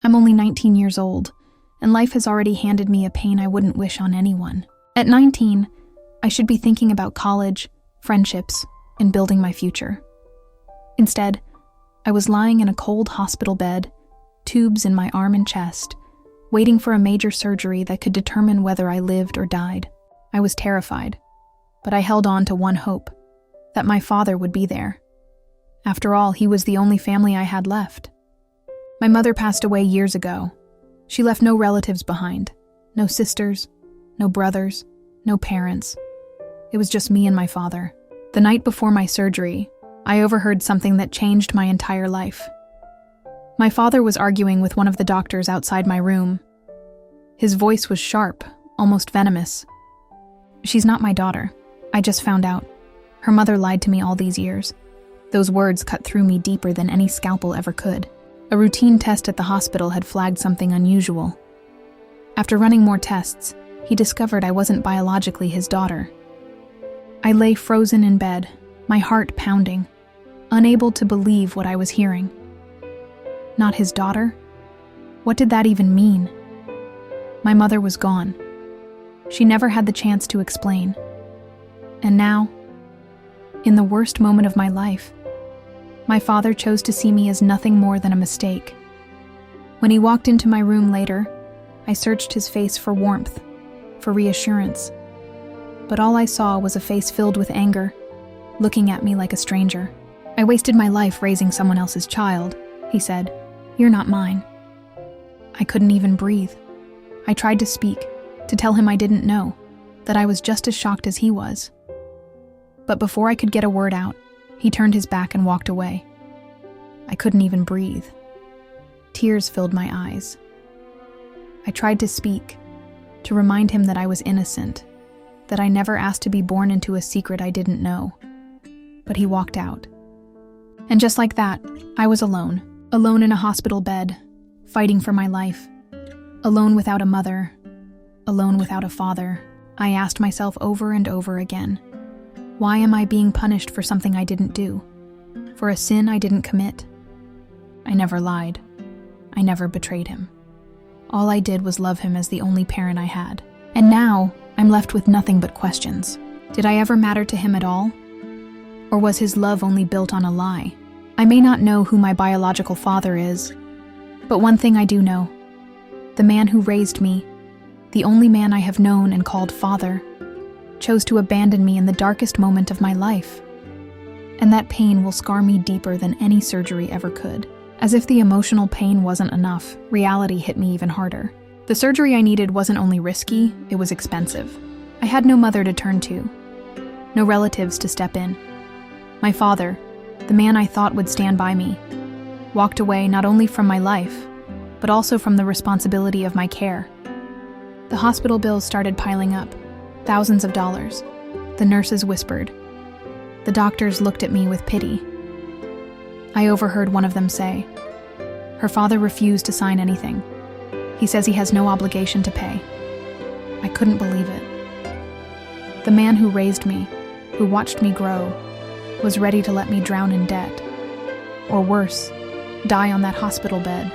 I'm only 19 years old, and life has already handed me a pain I wouldn't wish on anyone. At 19, I should be thinking about college, friendships, and building my future. Instead, I was lying in a cold hospital bed, tubes in my arm and chest, waiting for a major surgery that could determine whether I lived or died. I was terrified, but I held on to one hope, that my father would be there. After all, he was the only family I had left. My mother passed away years ago. She left no relatives behind, no sisters, no brothers, no parents. It was just me and my father. The night before my surgery, I overheard something that changed my entire life. My father was arguing with one of the doctors outside my room. His voice was sharp, almost venomous. "She's not my daughter. I just found out. Her mother lied to me all these years." Those words cut through me deeper than any scalpel ever could. A routine test at the hospital had flagged something unusual. After running more tests, he discovered I wasn't biologically his daughter. I lay frozen in bed, my heart pounding, unable to believe what I was hearing. Not his daughter? What did that even mean? My mother was gone. She never had the chance to explain. And now, in the worst moment of my life, my father chose to see me as nothing more than a mistake. When he walked into my room later, I searched his face for warmth, for reassurance. But all I saw was a face filled with anger, looking at me like a stranger. "I wasted my life raising someone else's child," he said. "You're not mine." I couldn't even breathe. I tried to speak, to tell him I didn't know, that I was just as shocked as he was. But before I could get a word out, he turned his back and walked away. I couldn't even breathe. Tears filled my eyes. I tried to speak, to remind him that I was innocent, that I never asked to be born into a secret I didn't know. But he walked out. And just like that, I was alone in a hospital bed, fighting for my life. Alone without a mother, alone without a father. I asked myself over and over again, why am I being punished for something I didn't do? For a sin I didn't commit? I never lied. I never betrayed him. All I did was love him as the only parent I had. And now, I'm left with nothing but questions. Did I ever matter to him at all? Or was his love only built on a lie? I may not know who my biological father is, but one thing I do know. The man who raised me, the only man I have known and called father, chose to abandon me in the darkest moment of my life. And that pain will scar me deeper than any surgery ever could. As if the emotional pain wasn't enough, reality hit me even harder. The surgery I needed wasn't only risky, it was expensive. I had no mother to turn to, no relatives to step in. My father, the man I thought would stand by me, walked away not only from my life, but also from the responsibility of my care. The hospital bills started piling up, thousands of dollars. The nurses whispered. The doctors looked at me with pity. I overheard one of them say, "Her father refused to sign anything. He says he has no obligation to pay." I couldn't believe it. The man who raised me, who watched me grow, was ready to let me drown in debt. Or worse, die on that hospital bed,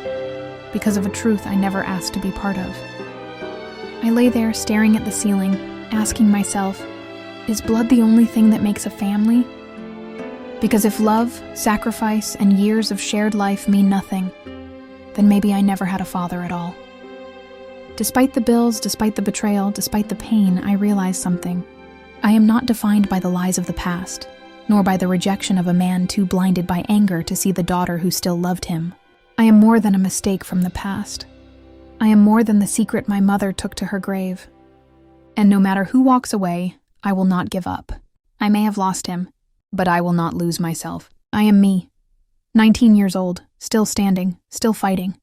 because of a truth I never asked to be part of. I lay there staring at the ceiling, asking myself, is blood the only thing that makes a family? Because if love, sacrifice, and years of shared life mean nothing, then maybe I never had a father at all. Despite the bills, despite the betrayal, despite the pain, I realized something. I am not defined by the lies of the past, nor by the rejection of a man too blinded by anger to see the daughter who still loved him. I am more than a mistake from the past. I am more than the secret my mother took to her grave. And no matter who walks away, I will not give up. I may have lost him, but I will not lose myself. I am me, 19 years old, still standing, still fighting.